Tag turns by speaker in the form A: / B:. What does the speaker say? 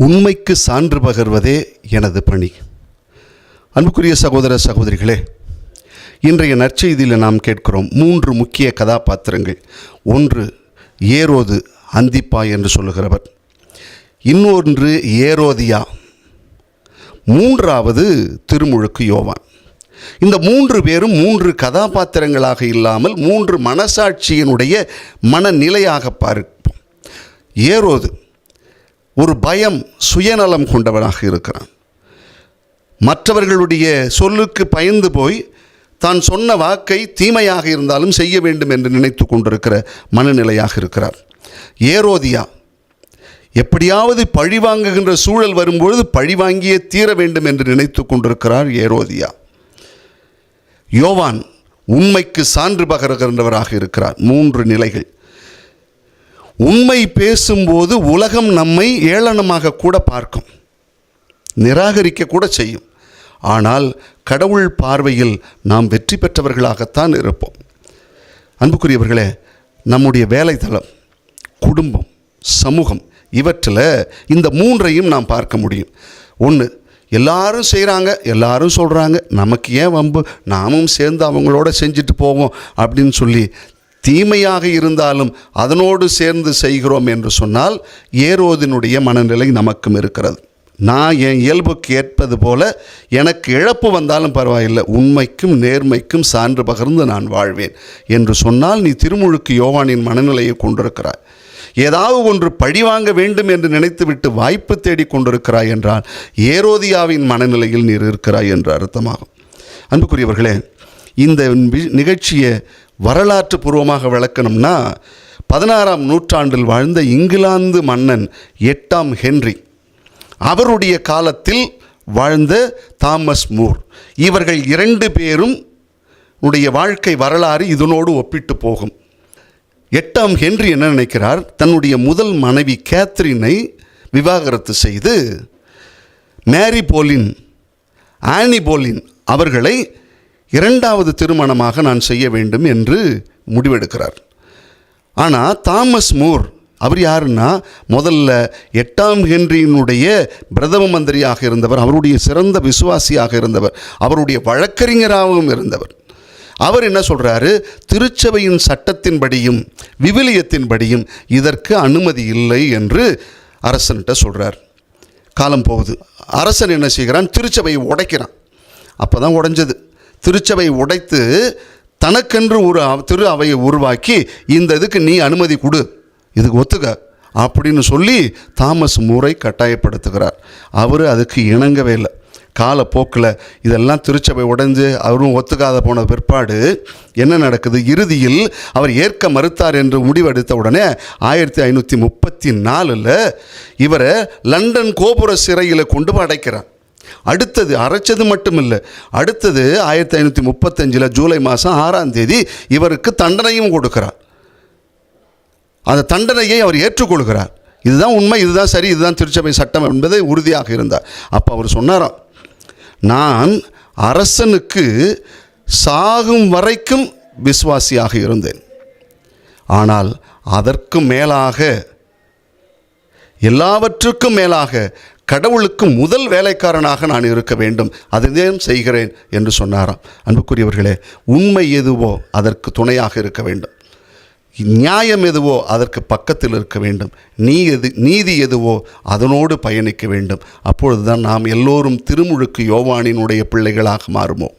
A: உண்மைக்கு சான்று பகர்வதே எனது பணி. அன்புக்குரிய சகோதர சகோதரிகளே, இன்றைய நற்செய்தியில் நாம் கேட்கிறோம் 3 முக்கிய கதாபாத்திரங்கள். ஒன்று ஏரோது அந்திப்பா என்று சொல்லுகிறவர், இன்னொன்று ஏரோதியா, மூன்றாவது திருமுழுக்கு யோவான். இந்த 3 பேரும் 3 கதாபாத்திரங்களாக இல்லாமல் 3 மனசாட்சியினுடைய மனநிலையாக பார்ப்போம். ஏரோது ஒரு பயம், சுயநலம் கொண்டவனாக இருக்கிறான். மற்றவர்களுடைய சொல்லுக்கு பயந்து போய் தான் சொன்ன வாக்கை தீமையாக இருந்தாலும் செய்ய வேண்டும் என்று நினைத்து கொண்டிருக்கிற மனநிலையாக இருக்கிறார். ஏரோதியா எப்படியாவது பழிவாங்குகின்ற சூழல் வரும்பொழுது பழிவாங்கியே தீர வேண்டும் என்று நினைத்து கொண்டிருக்கிறார் ஏரோதியா. யோவான் உண்மைக்கு சான்று பகர்கின்றவராக இருக்கிறார். 3 நிலைகள். உண்மை பேசும்போது உலகம் நம்மை ஏளனமாக கூட பார்க்கும், நிராகரிக்க கூட செய்யும். ஆனால் கடவுள் பார்வையில் நாம் வெற்றி பெற்றவர்களாகத்தான் இருப்போம். அன்புக்குரியவர்களே, நம்முடைய வேலைத்தளம், குடும்பம், சமூகம், இவற்றில் இந்த 3ஐயும் நாம் பார்க்க முடியும். ஒன்று, எல்லாரும் செய்கிறாங்க, எல்லாரும் சொல்கிறாங்க, நமக்கு ஏன் வம்பு, நாமும் சேர்ந்து அவங்களோட செஞ்சுட்டு போவோம் அப்படின்னு சொல்லி தீமையாக இருந்தாலும் அதனோடு சேர்ந்து செய்கிறோம் என்று சொன்னால் ஏரோதினுடைய மனநிலை நமக்கும் இருக்கிறது. நான் என் இயல்புக்கு ஏற்பது போல எனக்கு இழப்பு வந்தாலும் பரவாயில்லை, உண்மைக்கும் நேர்மைக்கும் சான்று பகர்ந்து நான் வாழ்வேன் என்று சொன்னால் நீ திருமுழுக்கு யோவானின் மனநிலையை கொண்டிருக்கிறாய். ஏதாவது ஒன்று பழிவாங்க வேண்டும் என்று நினைத்துவிட்டு வாய்ப்பு தேடி கொண்டிருக்கிறாய் என்றால் ஏரோதியாவின் மனநிலையில் நீர் இருக்கிறாய் என்று அர்த்தமாகும். அன்புக்குரியவர்களே, இந்த நிகழ்ச்சியை வரலாற்று பூர்வமாக விளக்கணும்னா 16ஆம் நூற்றாண்டில் வாழ்ந்த இங்கிலாந்து மன்னன் 8ஆம் ஹென்றி, அவருடைய காலத்தில் வாழ்ந்த தாமஸ் மூர், இவர்கள் 2 பேரும் உடைய வாழ்க்கை வரலாறு இதனோடு ஒப்பிட்டு போகும். 8ஆம் ஹென்றி என்ன நினைக்கிறார், தன்னுடைய முதல் மனைவி கேத்ரினை விவாகரத்து செய்து மேரி போலின், ஆனி போலின் அவர்களை 2வது திருமணமாக நான் செய்ய வேண்டும் என்று முடிவெடுக்கிறார். ஆனால் தாமஸ் மூர் அவர் யாருன்னா, முதல்ல 8ஆம் ஹென்ரியினுடைய பிரதம மந்திரியாக இருந்தவர், அவருடைய சிறந்த விசுவாசியாக இருந்தவர், அவருடைய வழக்கறிஞராகவும் இருந்தவர். அவர் என்ன சொல்கிறாரு, திருச்சபையின் சட்டத்தின்படியும் விவிலியத்தின்படியும் இதற்கு அனுமதி இல்லை என்று அரசன்கிட்ட சொல்கிறார். காலம் போகுது, அரசன் என்ன செய்கிறான், திருச்சபையை உடைக்கிறான். அப்போ தான் உடைஞ்சது. திருச்சபை உடைத்து தனக்கென்று ஒரு திரு அவையை உருவாக்கி இந்த இதுக்கு நீ அனுமதி கொடு, இதுக்கு ஒத்துக்க அப்படின்னு சொல்லி தாமஸ் மூரை கட்டாயப்படுத்துகிறார். அவர் அதுக்கு இணங்கவே இல்லை. காலப்போக்கில் இதெல்லாம் திருச்சபை உடைஞ்சு அவரும் ஒத்துக்காத போன பிற்பாடு என்ன நடக்குது, இறுதியில் அவர் ஏற்க மறுத்தார் என்று முடிவெடுத்த உடனே 1534 இவரை லண்டன் கோபுர சிறையில் கொண்டு போய் அடைக்கிறார். அடுத்தது அரைச்சது மட்டும் இல்லை, அடுத்தது 1535 ஜூலை மாதம் 6ஆம் தேதி இவருக்கு தண்டனையும் கொடுக்கிறார். அந்த தண்டனையை அவர் ஏற்றுக்கொள்கிறார். இதுதான் உண்மை, இதுதான் சரி, இதுதான் திருச்சபை சட்டம் என்பதை உறுதியாக இருந்தார். அப்போ அவர் சொன்னாராம், நான் அரசனுக்கு சாகும் வரைக்கும் விசுவாசியாக இருந்தேன், ஆனால் அதற்கு மேலாக, எல்லாவற்றுக்கும் மேலாக கடவுளுக்கு முதல் வேலைக்காரனாக நான் இருக்க வேண்டும், அதுதான் செய்கிறேன் என்று சொன்னாராம். அன்புக்குரியவர்களே, உண்மை எதுவோ அதற்கு துணையாக இருக்க வேண்டும், நியாயம் எதுவோ அதற்கு பக்கத்தில் இருக்க வேண்டும், நீதி எதுவோ அதனோடு பயணிக்க வேண்டும். அப்பொழுதுதான் நாம் எல்லோரும் திருமுழுக்கு யோவானினுடைய பிள்ளைகளாக மாறுவோம்.